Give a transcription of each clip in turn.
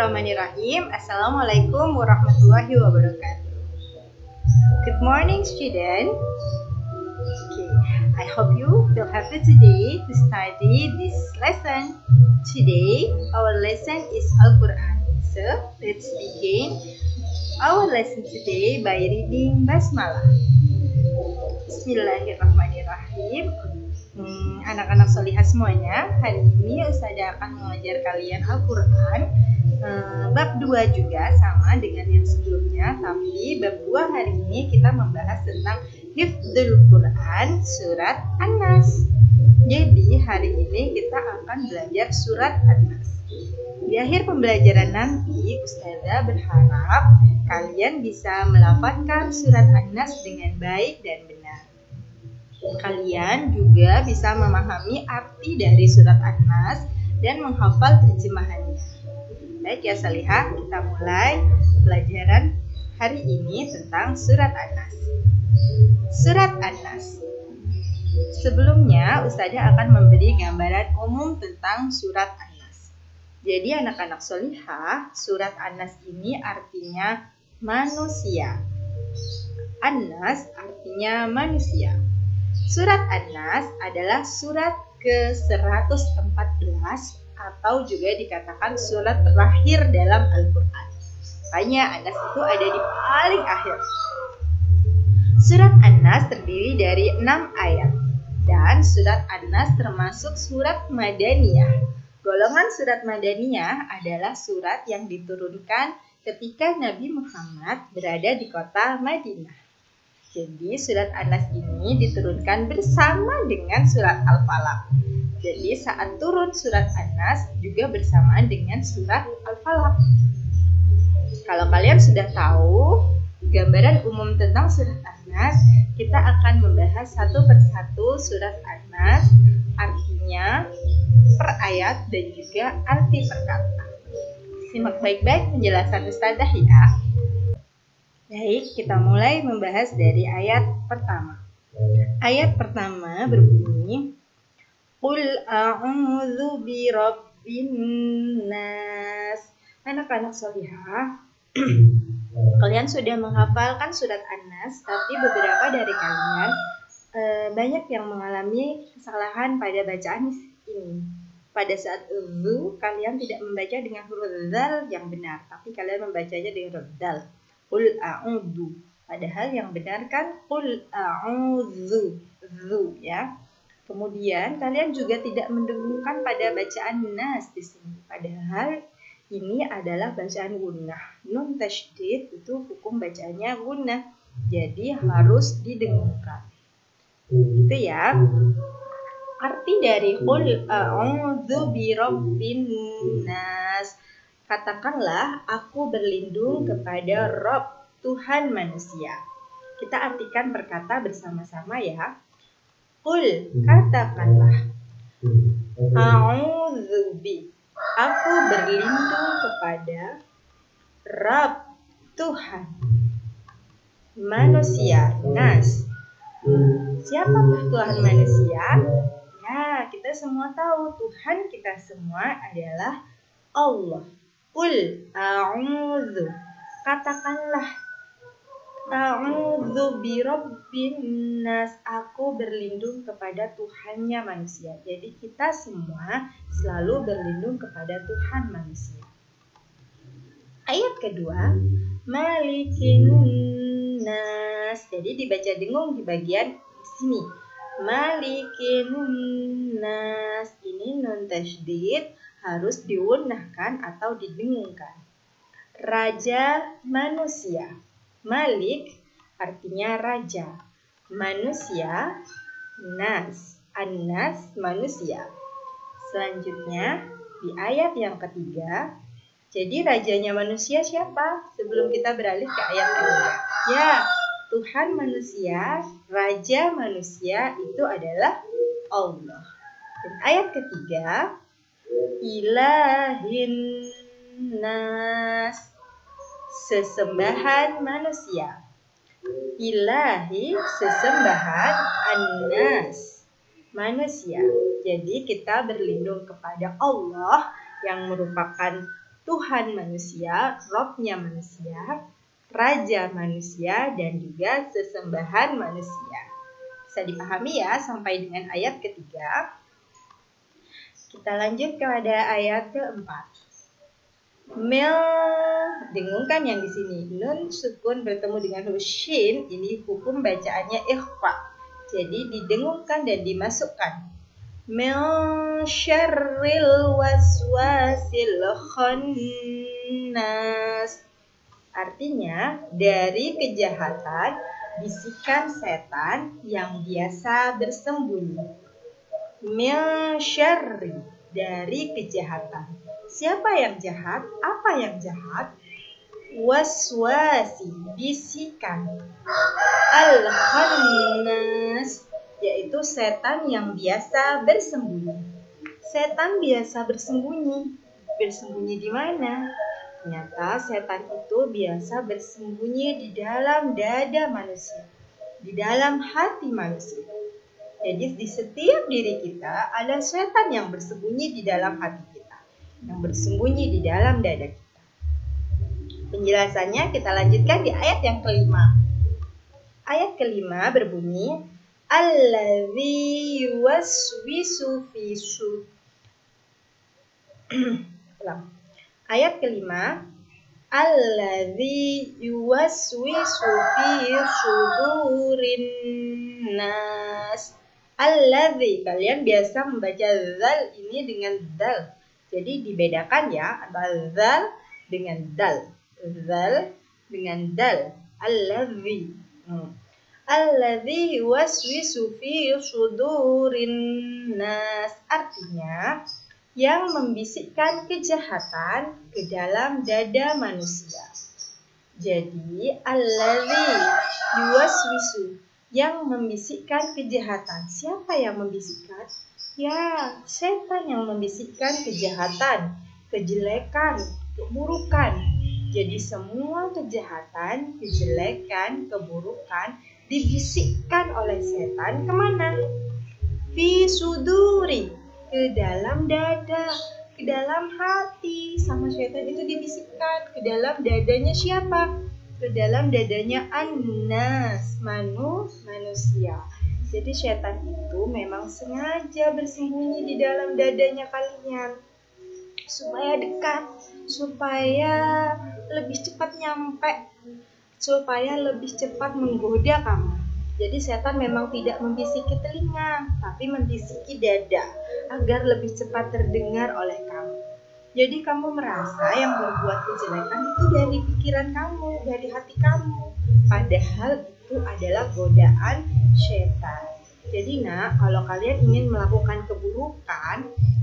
Bismillahirrahmanirrahim. Assalamualaikum warahmatullahi wabarakatuh. Good morning, student. Okay, I hope you feel happy today to study this lesson. Today, our lesson is Al-Quran. So, let's begin our lesson today by reading Basmalah. Bismillahirrahmanirrahim. Anak-anak solihah semuanya, hari ini Ustazah akan mengajar kalian Al-Quran bab 2 juga sama dengan yang sebelumnya, tapi bab 2 hari ini kita membahas tentang Hifdzul Quran surat An-Nas. Jadi hari ini kita akan belajar surat An-Nas. Di akhir pembelajaran nanti Ustazah berharap kalian bisa melafalkan surat An-Nas dengan baik dan benar. Kalian juga bisa memahami arti dari surat An-Nas dan menghafal terjemahannya. Baik ya solihah, kita mulai pelajaran hari ini tentang surat An-Nas. Surat An-Nas. Sebelumnya Ustazah akan memberi gambaran umum tentang surat An-Nas. Jadi anak-anak solihah, surat An-Nas ini artinya manusia. An-Nas artinya manusia. Surat An-Nas adalah surat ke-114 atau juga dikatakan surat terakhir dalam Al-Quran. Makanya An-Nas itu ada di paling akhir. Surat An-Nas terdiri dari 6 ayat. Dan surat An-Nas termasuk surat Madaniyah. Golongan surat Madaniyah adalah surat yang diturunkan ketika Nabi Muhammad berada di kota Madinah. Jadi surat An-Nas ini diturunkan bersama dengan surat Al-Falaq. Jadi saat turun surat An-Nas juga bersamaan dengan surat Al-Falaq. Kalau kalian sudah tahu gambaran umum tentang surat An-Nas, kita akan membahas satu persatu surat An-Nas, artinya per ayat dan juga arti per kata. Simak baik-baik penjelasan Ustazah ya. Baik, kita mulai membahas dari ayat pertama. Ayat pertama berbunyi, Qul a'udzu birabbin nas. Anak-anak solihah, kalian sudah menghafalkan surat An-Nas, tapi beberapa dari kalian banyak yang mengalami kesalahan pada bacaan ini. Pada saat udzu, kalian tidak membaca dengan huruf dzal yang benar, tapi kalian membacanya dengan huruf dzal. Qul a'udzu. Padahal yang benar kan qul a'udzu, zu ya. Kemudian kalian juga tidak mendengungkan pada bacaan nas di sini. Padahal ini adalah bacaan gunnah. Nun tasydid itu hukum bacaannya gunnah. Jadi harus didengungkan. Gitu ya. Arti dari qul a'udzu birabbin nas. Katakanlah, aku berlindung kepada Rabb, Tuhan manusia. Kita artikan perkata bersama-sama ya. Qul, katakanlah. A'udzu bi. Aku berlindung kepada Rabb, Tuhan manusia. Nas. Siapakah Tuhan manusia? Ya, kita semua tahu Tuhan kita semua adalah Allah. Qul a'udzu. Katakanlah, a'udzu birabbin nas. Aku berlindung kepada Tuhannya manusia. Jadi kita semua selalu berlindung kepada Tuhan manusia. Ayat kedua, malikin nas. Jadi dibaca dengung di bagian sini. Malikin nas. Ini nun tasydid harus diwunahkan atau didengungkan. Raja manusia. Malik artinya raja. Manusia, nas. An-nas manusia. Selanjutnya di ayat yang ketiga. Jadi rajanya manusia siapa? Sebelum kita beralih ke ayat kedua. Ya, Tuhan manusia, raja manusia itu adalah Allah. Dan ayat ketiga, ilahin nas. Sesembahan manusia. Ilahi sesembahan, an-nas manusia. Jadi kita berlindung kepada Allah yang merupakan Tuhan manusia, Robnya manusia, Raja manusia, dan juga sesembahan manusia. Bisa dipahami ya sampai dengan ayat ketiga. Kita lanjut kepada ayat keempat. Mil, dengungkan yang di sini. Nun sukun bertemu dengan huruf shin, ini hukum bacaannya ikhfa. Jadi didengungkan dan dimasukkan. Min syarril waswasil khannas. Artinya dari kejahatan bisikan setan yang biasa bersembunyi. Min syarri, dari kejahatan. Siapa yang jahat? Apa yang jahat? Waswasi, bisikan. Al-khannas, yaitu setan yang biasa bersembunyi. Setan biasa bersembunyi. Bersembunyi di mana? Ternyata setan itu biasa bersembunyi di dalam dada manusia, di dalam hati manusia. Jadi di setiap diri kita ada setan yang bersembunyi di dalam hati kita, yang bersembunyi di dalam dada kita. Penjelasannya kita lanjutkan di ayat yang kelima. Ayat kelima berbunyi, Alladzi yuwaswisu fi Ayat kelima, Alladzi yuwaswisu fi sudurin nas. Alladzi, kalian biasa membaca zal ini dengan dal. Jadi dibedakan ya antara zal dengan dal. Zal dengan dal. Alladzi. Alladzi yuwaswisu fi sudurin nas. Artinya yang membisikkan kejahatan ke dalam dada manusia. Jadi alladzi yuwaswisu, yang membisikkan kejahatan. Siapa yang membisikkan? Ya, setan yang membisikkan kejahatan, kejelekan, keburukan. Jadi semua kejahatan, kejelekan, keburukan dibisikkan oleh setan kemana? Fi suduri, ke dalam dada, ke dalam hati. Sama setan itu dibisikkan ke dalam dadanya siapa? Ke dalam dadanya annas, manusia. Jadi setan itu memang sengaja bersembunyi di dalam dadanya kalian supaya dekat, supaya lebih cepat nyampe, supaya lebih cepat menggoda kamu. Jadi setan memang tidak membisiki telinga, tapi membisiki dada agar lebih cepat terdengar oleh kamu. Jadi kamu merasa yang berbuat kejelekan itu dari pikiran kamu, dari hati kamu. Padahal itu adalah godaan setan. Jadi kalau kalian ingin melakukan keburukan,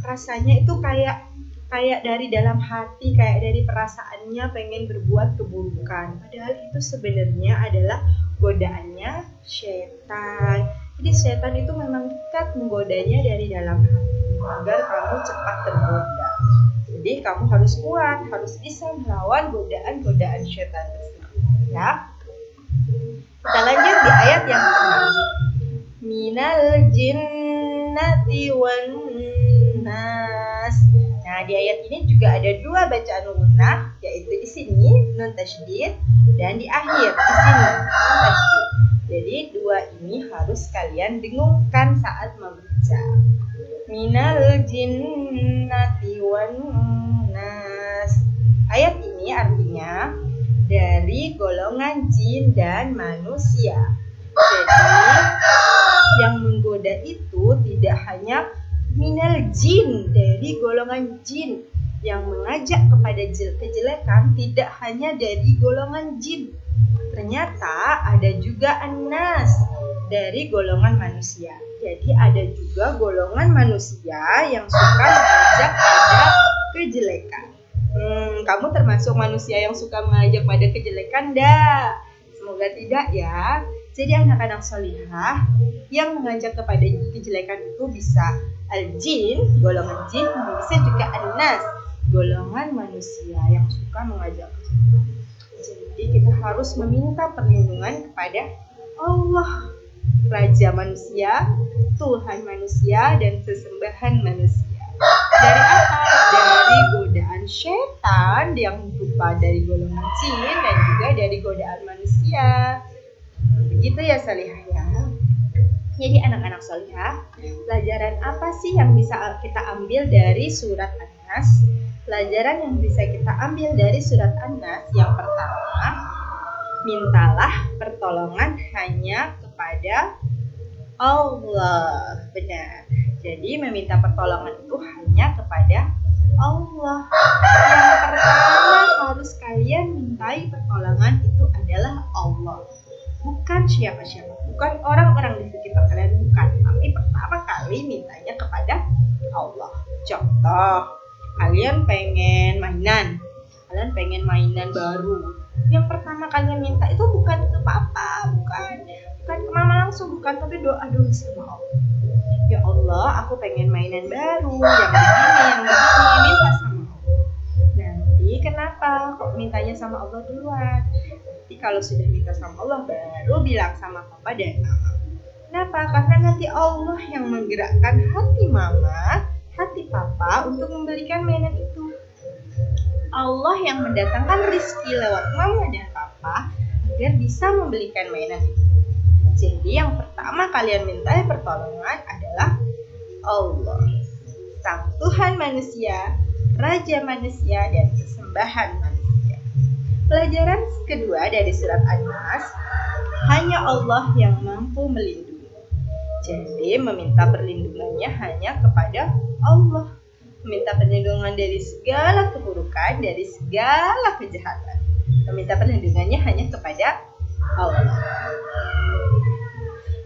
rasanya itu kayak dari dalam hati, kayak dari perasaannya pengen berbuat keburukan. Padahal itu sebenarnya adalah godaannya setan. Jadi setan itu memang dekat menggodanya dari dalam hati agar kamu cepat tergoda. Jadi kamu harus kuat, harus bisa melawan godaan-godaan setan tersebut. Ya. Kita lanjut di ayat yang ke-6. Minal jinnati wan nas. Nah, di ayat ini juga ada dua bacaan gunnah, yaitu di sini nun tasydid dan di akhir di sini nun tasydid. Jadi dua ini harus kalian dengungkan saat membaca. Minal jinnati wan nas. Ayat ini artinya dari golongan jin dan manusia. Jadi yang menggoda itu tidak hanya minal jin, dari golongan jin. Yang mengajak kepada kejelekan tidak hanya dari golongan jin. Ternyata ada juga annas, dari golongan manusia. Jadi ada juga golongan manusia yang suka mengajak pada kejelekan. Kamu termasuk manusia yang suka mengajak pada kejelekan enggak? Semoga tidak ya. Jadi anak-anak solihah yang mengajak kepada kejelekan itu bisa al-jin, golongan jin, bisa juga annas, golongan manusia yang suka mengajak kejelekan. Jadi kita harus meminta perlindungan kepada Allah, Raja manusia, Tuhan manusia, dan sesembahan manusia. Dari apa? Dari godaan setan yang berupa dari golongan jin dan juga dari godaan manusia. Begitu ya Solihah ya. Jadi anak-anak Solihah, pelajaran apa sih yang bisa kita ambil dari surat An-Nas? Pelajaran yang bisa kita ambil dari surat An-Nas yang pertama, mintalah pertolongan hanya kepada Allah. Benar. Jadi meminta pertolongan itu hanya kepada Allah. Yang pertama harus kalian mintai pertolongan itu adalah Allah. Bukan siapa-siapa, bukan orang-orang di sekitar kalian, bukan. Tapi pertama kali mintanya kepada Allah. Contoh, kalian pengen mainan baru. Yang pertama kalian minta itu bukan ke papa, bukan ke mama langsung, bukan, tapi doa dulu sama Allah. Ya Allah, aku pengen mainan baru, yang begini, minta sama Allah. Nanti kenapa kok mintanya sama Allah duluan? Nanti kalau sudah minta sama Allah, baru bilang sama papa dan mama. Kenapa? Karena nanti Allah yang menggerakkan hati mama, hati papa untuk membelikan mainan itu. Allah yang mendatangkan rizki lewat mama dan papa agar bisa membelikan mainan itu. Jadi yang pertama kalian minta pertolongan adalah Allah, Sang Tuhan manusia, Raja manusia, dan kesembahan manusia. Pelajaran kedua dari surat An-Nas, hanya Allah yang mampu melindungi. Jadi meminta perlindungannya hanya kepada Allah. Meminta perlindungan dari segala keburukan, dari segala kejahatan. Meminta perlindungannya hanya kepada Allah.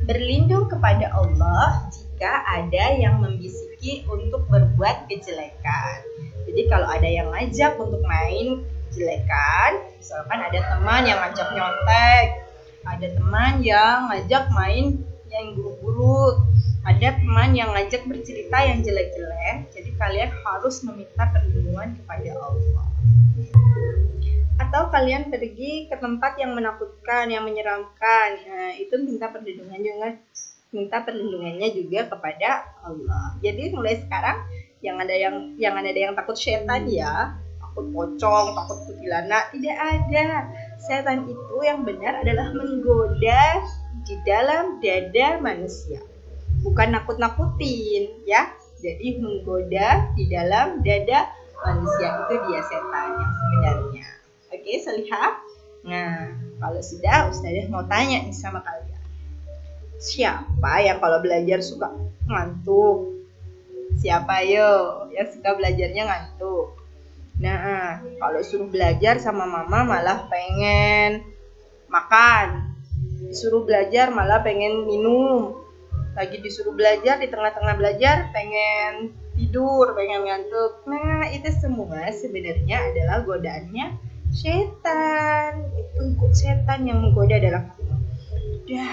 Berlindung kepada Allah jika ada yang membisiki untuk berbuat kejelekan. Jadi kalau ada yang ngajak untuk main kejelekan, misalkan ada teman yang ngajak nyontek, ada teman yang ngajak main yang buruk-buruk, ada teman yang ngajak bercerita yang jelek-jelek, jadi kalian harus meminta perlindungan kepada Allah. Atau kalian pergi ke tempat yang menakutkan, yang menyeramkan, nah, itu minta perlindungannya juga kepada Allah. Jadi mulai sekarang jangan ada yang takut setan ya, takut pocong, takut kuntilanak, tidak ada. Setan itu yang benar adalah menggoda di dalam dada manusia, bukan nakut-nakutin ya. Jadi menggoda di dalam dada manusia, itu dia setan yang sebenarnya. Oke, Solihah. Nah, kalau sudah, Ustazah mau tanya nih sama kalian. Siapa yang kalau belajar suka ngantuk? Siapa yo yang suka belajarnya ngantuk? Nah, kalau suruh belajar sama mama malah pengen makan. Disuruh belajar malah pengen minum. Lagi disuruh belajar, di tengah-tengah belajar pengen tidur, pengen ngantuk. Nah, itu semua sebenarnya adalah godaannya setan. Itu setan yang menggoda dalam hatimu. Udah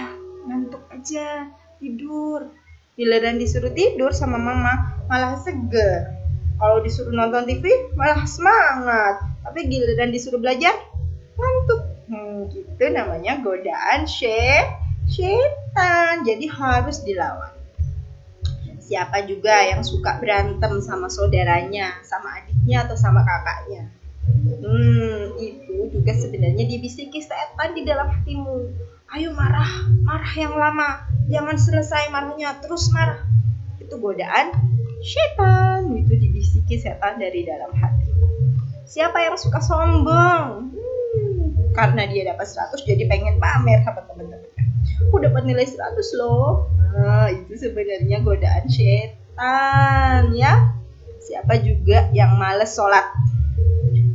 ngantuk aja, tidur. Giliran disuruh tidur sama mama malah seger. Kalau disuruh nonton TV malah semangat. Tapi giliran disuruh belajar ngantuk. Gitu namanya godaan setan. Jadi harus dilawan. Siapa juga yang suka berantem sama saudaranya, sama adiknya atau sama kakaknya? Itu juga sebenarnya dibisiki setan di dalam hatimu. Ayo marah yang lama, jangan selesai marahnya, terus marah. Itu godaan setan, itu dibisiki setan dari dalam hati. Siapa yang suka sombong? Karena dia dapat 100 jadi pengen pamer sama teman-temannya. Aku dapat nilai 100 loh. Nah, itu sebenarnya godaan setan ya. Siapa juga yang males sholat?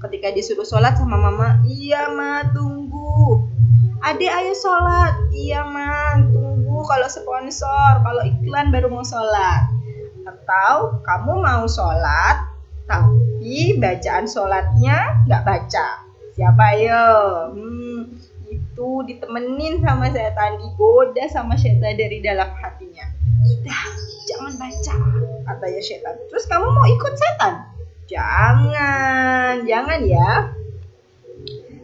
Ketika disuruh sholat sama mama, iya ma tunggu. Adik ayo sholat, iya ma tunggu. Kalau sponsor, kalau iklan baru mau sholat. Atau kamu mau sholat, tapi bacaan sholatnya nggak baca. Siapa yo? Itu ditemenin sama setan, digoda sama setan dari dalam hatinya. Sudah, jangan baca, katanya setan. Terus kamu mau ikut setan? Jangan ya.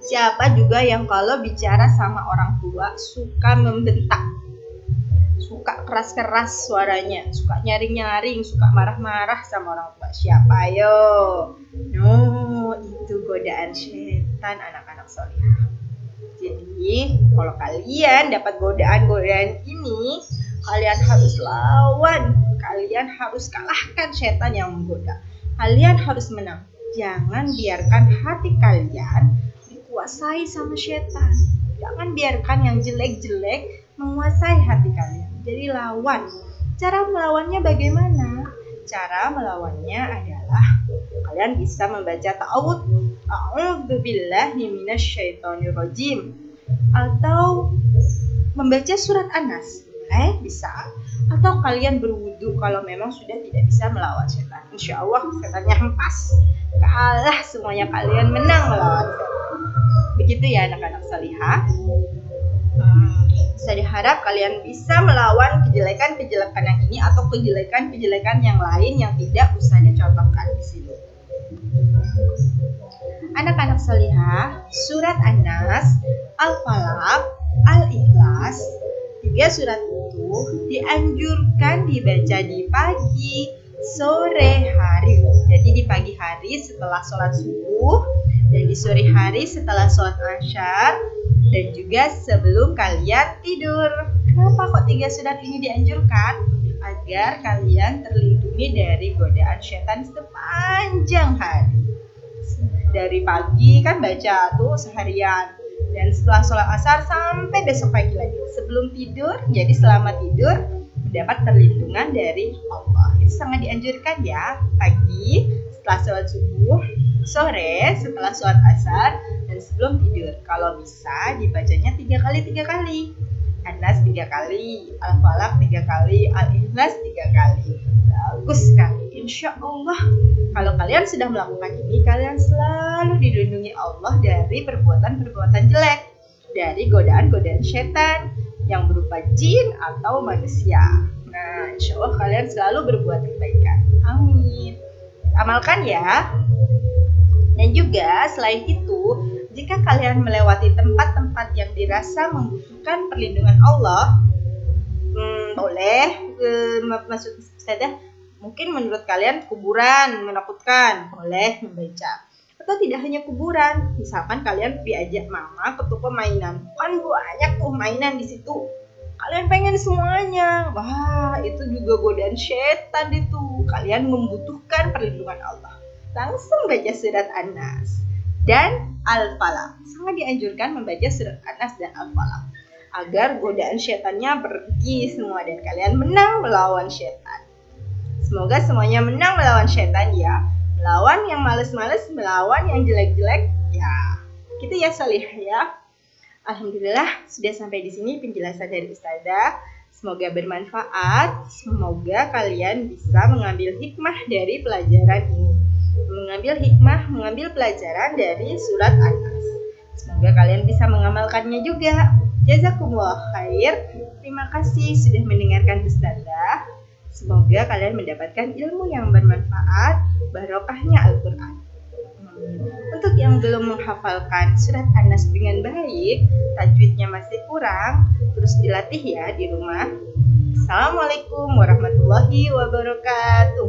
Siapa juga yang kalau bicara sama orang tua suka membentak, suka keras-keras suaranya, suka nyaring-nyaring, suka marah-marah sama orang tua? Siapa yo? No, godaan syaitan anak-anak solihah. Jadi kalau kalian dapat godaan-godaan ini, kalian harus lawan, kalian harus kalahkan syaitan yang menggoda. Kalian harus menang. Jangan biarkan hati kalian dikuasai sama syaitan. Jangan biarkan yang jelek-jelek menguasai hati kalian. Jadi lawan. Cara melawannya bagaimana? Cara melawannya adalah kalian bisa membaca ta'awudz. A'udzubillahi minasyaitonirrajim. Atau membaca surat An-Nas. Bisa. Atau kalian berwudu kalau memang sudah tidak bisa melawan setan. Insya Allah setannya hempas. Kalah semuanya, kalian menang melawan setan. Begitu ya anak-anak salihah. Saya harap kalian bisa melawan kejelekan-kejelekan yang ini atau kejelekan-kejelekan yang lain yang tidak usah dicontohkan di sini. Anak-anak salihah, surat An-Nas, Al-Falaq, Al-Ikhlas, 3 surat itu dianjurkan dibaca di pagi, sore hari. Jadi di pagi hari setelah sholat subuh, dan di sore hari setelah sholat Asar, dan juga sebelum kalian tidur. Kenapa kok 3 surat ini dianjurkan? Agar kalian terlindungi dari godaan syaitan sepanjang hari. Dari pagi kan baca tuh seharian, dan setelah sholat Asar sampai besok pagi lagi. Sebelum tidur, jadi selama tidur mendapat perlindungan dari Allah. Itu sangat dianjurkan ya, pagi setelah sholat subuh, sore setelah sholat Asar, dan sebelum tidur. Kalau bisa dibacanya 3 kali. An-Nas 3 kali, Al-Falaq 3 kali, Al-Ikhlas 3 kali. Bagus sekali. Insya Allah kalau kalian sudah melakukan ini, kalian selalu dilindungi Allah dari perbuatan-perbuatan jelek, dari godaan-godaan syaitan yang berupa jin atau manusia. Nah, insya Allah kalian selalu berbuat kebaikan. Amin. Amalkan ya. Dan juga selain itu, jika kalian melewati tempat-tempat yang dirasa membutuhkan perlindungan Allah, boleh maksud Ustazah, mungkin menurut kalian kuburan menakutkan, boleh membaca. Atau tidak hanya kuburan, misalkan kalian diajak mama ke toko mainan, kan banyak tuh mainan di situ. Kalian pengen semuanya, wah itu juga godaan syaitan itu. Kalian membutuhkan perlindungan Allah. Langsung baca surat An-Nas dan Al-Falaq. Sangat dianjurkan membaca surat An-Nas dan Al-Falaq agar godaan syaitannya pergi semua dan kalian menang melawan syaitan. Semoga semuanya menang melawan syaitan ya. Melawan yang males-males, melawan yang jelek-jelek ya. Gitu ya salihah ya. Alhamdulillah sudah sampai di sini penjelasan dari Ustazah. Semoga bermanfaat. Semoga kalian bisa mengambil hikmah dari pelajaran ini. Mengambil pelajaran dari surat An-Nas. Semoga kalian bisa mengamalkannya juga. Jazakumullah khair. Terima kasih sudah mendengarkan Ustazah. Semoga kalian mendapatkan ilmu yang bermanfaat, barokahnya Al-Quran. Untuk yang belum menghafalkan surat An-Nas dengan baik, tajwidnya masih kurang, terus dilatih ya di rumah. Assalamualaikum warahmatullahi wabarakatuh.